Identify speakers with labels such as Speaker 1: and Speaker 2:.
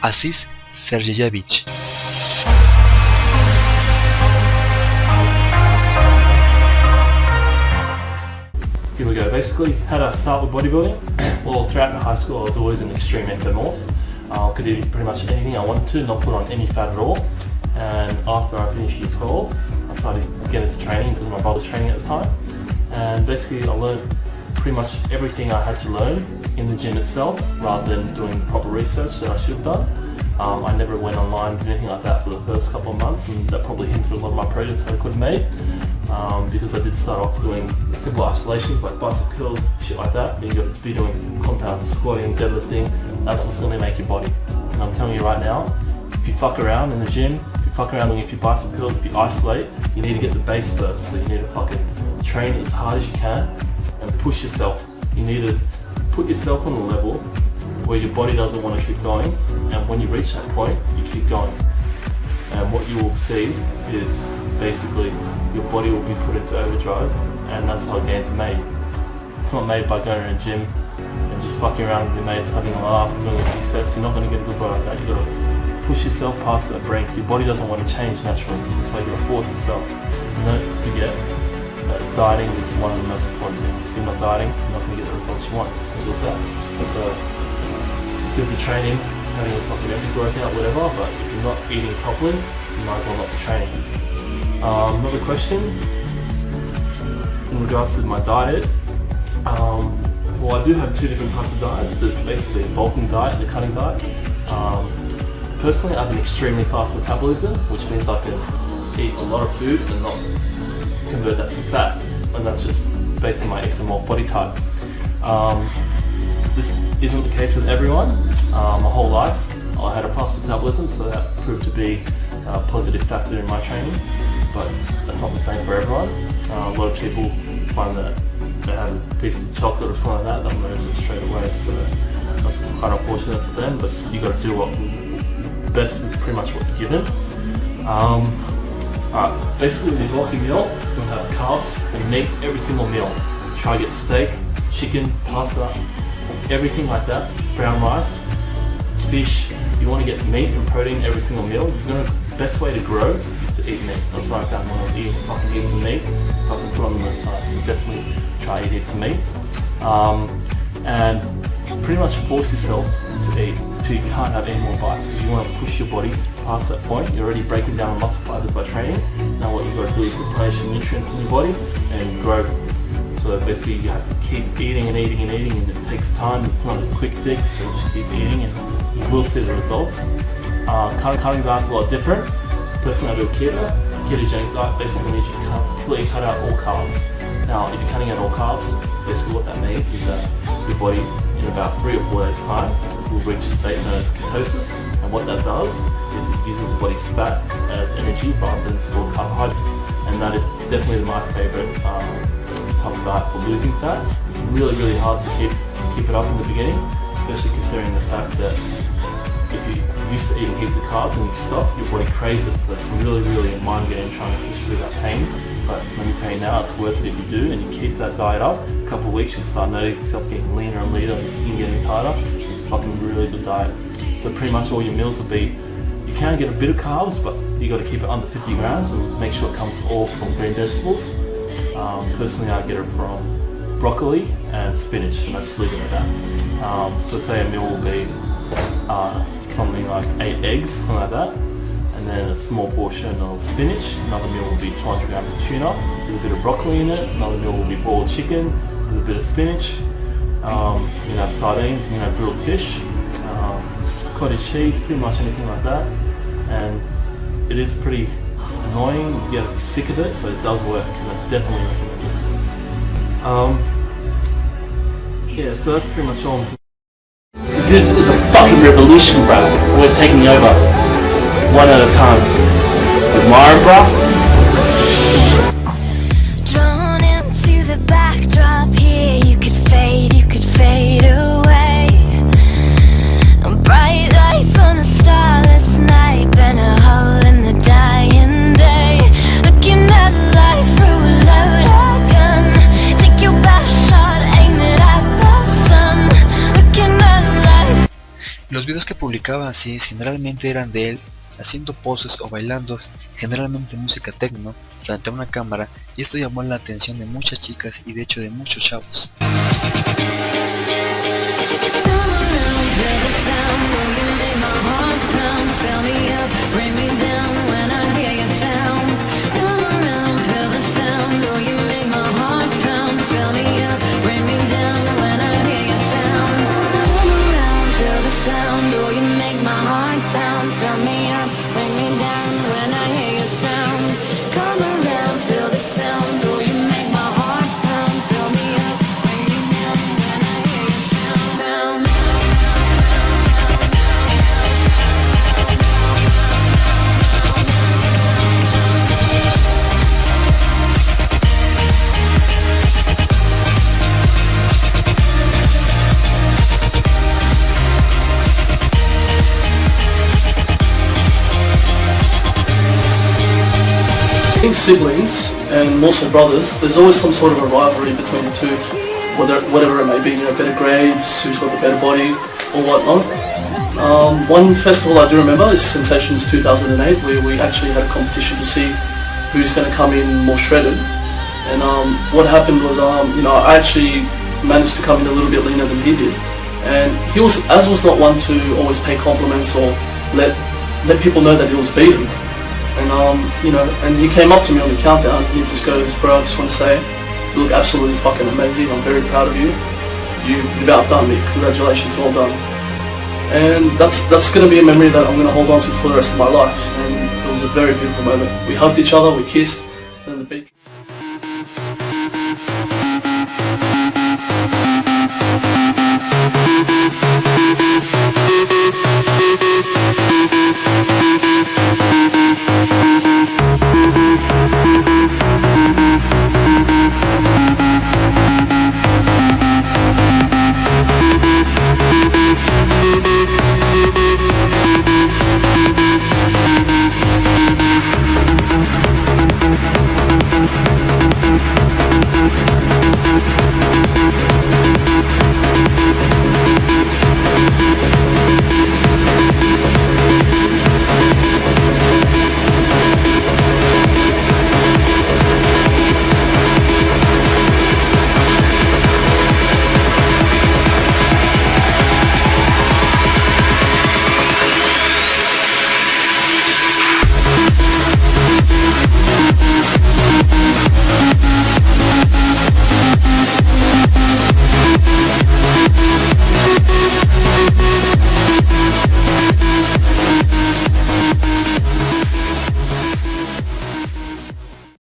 Speaker 1: Aziz Sergeyevich.
Speaker 2: Here we go. Basically, how did I start with bodybuilding? Well, throughout my high school I was always an extreme ectomorph. Could eat pretty much anything I wanted to, not put on any fat at all. And after I finished year 12, I started getting into training because my brother was training at the time. And basically I learned pretty much everything I had to learn in the gym itself rather than doing proper research that I should have done. I never went online, did anything like that for the first couple of months, and that probably hindered a lot of my progress that I could have made. Because I did start off doing simple isolations like bicep curls, shit like that. Then you got to be doing compound squatting, deadlifting. That's what's going to make your body. And I'm telling you right now, if you fuck around in the gym, if you fuck around doing a few bicep curls, if you isolate, you need to get the base first. So you need to fucking train as hard as you can and push yourself. You need to put yourself on a level where your body doesn't want to keep going, and when you reach that point, you keep going. And what you will see is basically your body will be put into overdrive, and that's how gains are made. It's not made by going to a gym and just fucking around with your mates, having a laugh, doing a few sets. You're not going to get a good body like that. You've got to push yourself past that brink. Your body doesn't want to change naturally. That's why you've got to force yourself. And don't forget that dieting is one of the most important things. If you're not dieting, you're not going to get the results you want. It's simple as that. So you could be training, having a fucking epic workout, whatever, but if you're not eating properly, you might as well not be training. Another question in regards to my diet. Well, I do have two different types of diets. There's basically a bulking diet and a cutting diet. Personally, I have an extremely fast metabolism, which means I can eat a lot of food and not convert that to fat, and that's just based on my ectomorph body type. This isn't the case with everyone. My whole life I had a fast metabolism, so that proved to be a positive factor in my training, but that's not the same for everyone. A lot of people find that they have a piece of chocolate or something like that, they'll notice it straight away, so that's kind of unfortunate for them, but you got to do what best with pretty much what you're given. Basically with your bulky meal, you'll have carbs and meat every single meal. Try to get steak, chicken, pasta, everything like that, brown rice, fish. You want to get meat and protein every single meal. The best way to grow is to eat meat. That's why I found when I was eating fucking heaps of meat, fucking put on the list. So definitely try to eat heaps of meat. And pretty much force yourself to eat till you can't have any more bites, because you want to push your body past that point. You're already breaking down muscle fibers by training. Now what you've got to do is replenish the nutrients in your body and grow. So basically you have to keep eating and eating and eating, and it takes time. It's not a quick fix, so just keep eating and you will see the results. Cutting diet's a lot different. Personally, I do a ketogenic diet. Basically means you completely cut out all carbs. Now if you're cutting out all carbs, basically what that means is that your body in about 3 or 4 days time will reach a state known as ketosis, and what that does is it uses the body's fat as energy rather than stored carbohydrates, and that is definitely my favourite type of diet for losing fat. It's really hard to keep it up in the beginning, especially considering the fact that if you're used to eating heaps of carbs and you stop, your body craves it, so it's really a mind game trying to push through that pain. But let me tell you now, it's worth it if you do and you keep that diet up. A couple of weeks you'll start noticing yourself getting leaner and leaner and your skin getting tighter. It's a fucking really good diet. So pretty much all your meals will be, you can get a bit of carbs, but you got to keep it under 50 grams and make sure it comes all from green vegetables. Personally, I get it from broccoli and spinach, and I just leave it at that. So say a meal will be something like 8 eggs, something like that, and then a small portion of spinach. Another meal will be 200 grams of tuna with a bit of broccoli in it. Another meal will be boiled chicken with a bit of spinach. You can have sardines, you can have grilled fish, cottage cheese, pretty much anything like that. And it is pretty annoying, you get sick of it, but it does work, and I definitely recommend it. Yeah, so that's pretty much all. This is a fucking revolution, Brah. We're taking over, one at a time. With Mara, Brah.
Speaker 3: Drawn into the backdrop here, you could fade away. Bright lights on a starless night, burn a hole in the dying day. Looking at life through a loaded gun. Take your best shot, aim it at the sun. Looking at life.
Speaker 1: Los Los videos que publicaba Zyzz generalmente eran de él haciendo poses o bailando, generalmente música techno, frente a una cámara, y esto llamó la atención de muchas chicas y de hecho de muchos chavos.
Speaker 4: Siblings and more so brothers, there's always some sort of a rivalry between the two, whatever it may be, better grades, who's got the better body or whatnot. One festival I do remember is Sensations 2008, where we actually had a competition to see who's going to come in more shredded. And what happened was, I actually managed to come in a little bit leaner than he did, and he was not one to always pay compliments or let people know that he was beaten. And and he came up to me on the countdown and he just goes, "Bro, I just want to say, you look absolutely fucking amazing. I'm very proud of you. You've outdone me. Congratulations, well done." And that's going to be a memory that I'm going to hold on to for the rest of my life. And it was a very beautiful moment. We hugged each other, we kissed,